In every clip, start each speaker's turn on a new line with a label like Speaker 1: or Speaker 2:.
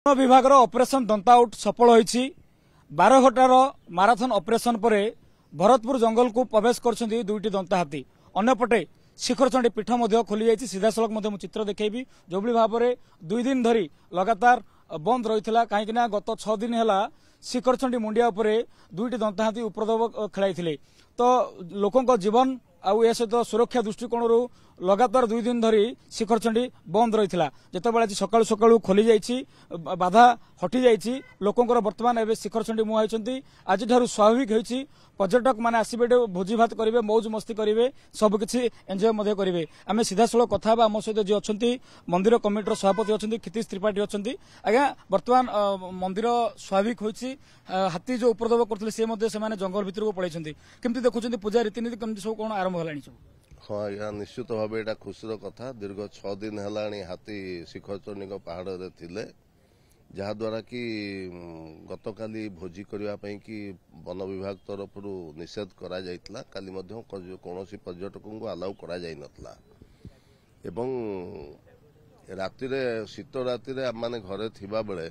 Speaker 1: One विभाग operation दंताउट सफल होईछि। 12 घंटार marathon operation पर भरतपुर जंगल को प्रवेश कर दुईटी दंता हाथी। अन्यपटे शिखरचंडी पीठ खोली जाइए। सीधा सड़क चित्र देखी जो भाव में 2 दिन धरी लगातार बंद रही है कहीं गत 6 दिन है शिखरचंडी मुंडिया उपरे दुईटी दंता हाथी उपद्रव खेलाई तो लोकों जीवन आउ ए सहित सुरक्षा दृष्टिकोण लगातार 2 दिन धरी शिखरचंडी बंद रही है। जितेबाला आज सकाळु सकाळु खोली जाइए बाधा हटि जाइए लोकंर बर्तमान एवं शिखरचंडी मुहां होती। आज स्वाभाविक होती पर्यटक मैंने आसबे भोजी भात करेंगे मौज मस्ती करेंगे सबकिछि एंजय करेंगे। आम सीधा सड़क कथा आम सहित जी अच्छा मंदिर कमिटर सभापति अच्छा क्षितिज त्रिपाठी अच्छा। आज्ञा बर्तमान मंदिर स्वाभाविक होती हाथी जो उपद्रव करते से जंगल भितर को पलैंती केमती देखुं पूजा रीतिनीति कमी सब कौन आरंभ है?
Speaker 2: हाँ आज्ञा निश्चित भाव यहाँ खुशीर कथा। दीर्घ 6 दिन है हाथी शिखरचंडी पहाड़ थे जहाद्वारा कि गतकाली भोजी करने कि वन विभाग तरफ निषेध करा जाइतला। काली कौन पर्यटकों को अलाउ करा जाई नथला एवं रातिरे शीत रातिरे आम माने घरे थिबा बेले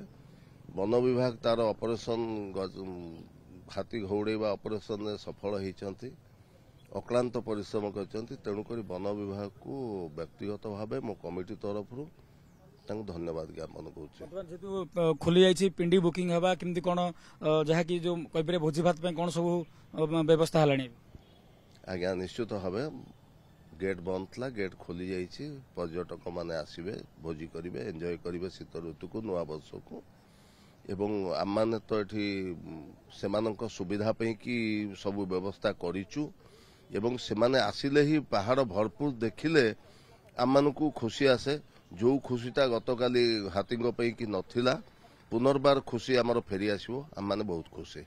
Speaker 2: वन विभाग तार ऑपरेशन हाथी घौड़ेवा ऑपरेशन सफल होती अक्लांत परिश्रम करते। तेणुक वन विभाग को व्यक्तिगत भाव मो कमिटी तरफ धन्यवाद ज्ञापन कर।
Speaker 1: खोली जाइए पिंडी बुकिंग हवा केमती कौन जहाँ कि जो कहीपर भोजी भात कौन सब व्यवस्था है?
Speaker 2: आज्ञा निश्चित भाव गेट बंद था गेट खोली जाइए पर्यटक माने आसबे भोजी करेंगे एंजय करेंगे शीत ऋतु को नुआ वर्ष को एवं आम मैंने तो ये सुविधा कि सब व्यवस्था करूँ एवं से माने आसिले ही पहाड़ भरपूर देखिले आम मान को खुशी आसे। जो खुशीटा गतकाली हाथी कि नथिला पुनर्बार खुशी आमर फेरी आसो आम माने बहुत खुशी।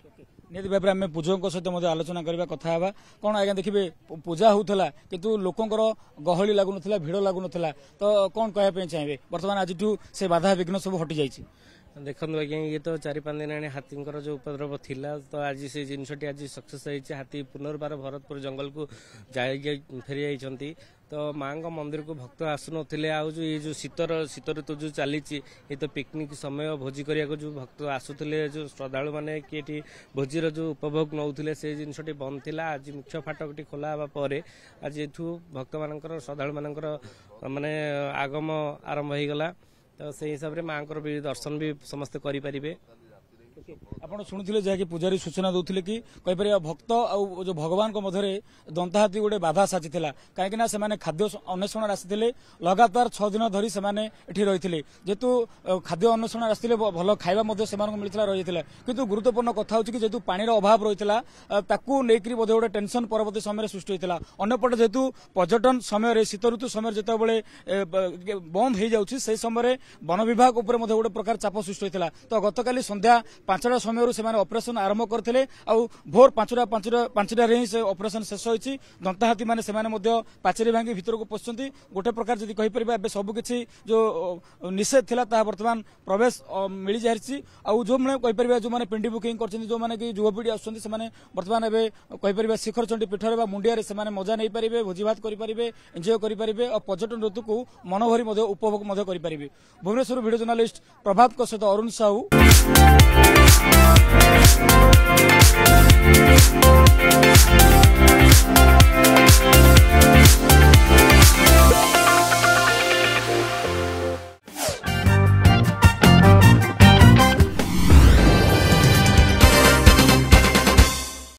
Speaker 1: निहत भाव में आम पूजकों सहित आलोचना करवा कथा हवा कौन आज्ञा देखिए पूजा होता किंतु लोकंर गहली लगुन भिड़ लगुन तो कौन कहवाई चाहिए बर्तमान आज से बाधा विघ्न सब हटि जाइए?
Speaker 3: देखो आज्ञा ये तो 4-5 दिन आने हाथी जो उपद्रव थिला तो आज से जिनटी आज सक्सेस होती हाथी पुनर्बार भरतपुर जंगल को फेरी जाइए। तो माँ मंदिर को भक्त आसुन ये जो शीत ऋतु जो चली ये तो पिकनिक समय भोजी करने जो भक्त आसुले जो श्रद्धालु मैंने कि भोजीर जो उपभोग नौले से जिनटी बंद थिला। आज मुख्य फाटक खोला पर आज एठू भक्त मान श्रद्धालु मान माने आगम आरंभ हो गला तो से हिसाब से माँ भी दर्शन भी समस्ते करें।
Speaker 1: आपड़ शुणुले जहाँकि पुजारी सूचना दौले कि कहीपर भक्त आउ जो भगवान मध्य दंता हाथी गोटे बाधा साची कहीं से खाद्य अन्वेषण आसी लगातार 6 दिन धरी से रही जेतु खाद्य अन्वेषण आसते भल खाଇବା मिलता रही किंतु गुरुत्वपूर्ण कथा हो जेतु पानी अभाव रही है गोटे टेंशन परवर्ती समय सृष्टि होता। अंपटे जेतु पर्यटन समय शीत ऋतु समय जिते बंद हो जाऊँगी से समय वन विभाग उपर गोटे प्रकार चाप सृष्टि होता। तो गतकाली संध्या 5टा समय से ऑपरेशन आरंभ करते भोर 5टा ही से ऑपरेशन शेष होती। दंता हाथी मैंने पाचेरी भांगी भीतर को पशुंट गोटे प्रकार जब कहीपर सबकि जो निषेध था बर्तमान प्रवेश मिल जारी जो मैंने कहीपर जो मैंने पिंडी बुकिंग कर जो मैंने कि युवपीढ़ी आसुँच बर्तमान कहीपर शिखरचंडी पीठर मुंडिया से मजा नहीं पारे भोजी भात करेंगे एंजय करेंगे और पर्यटन ऋतु को मनोभरी उपभोग करेंगे। भुवनेश्वर वीडियो जर्नालीस्ट प्रभात सहित अरुण साहू।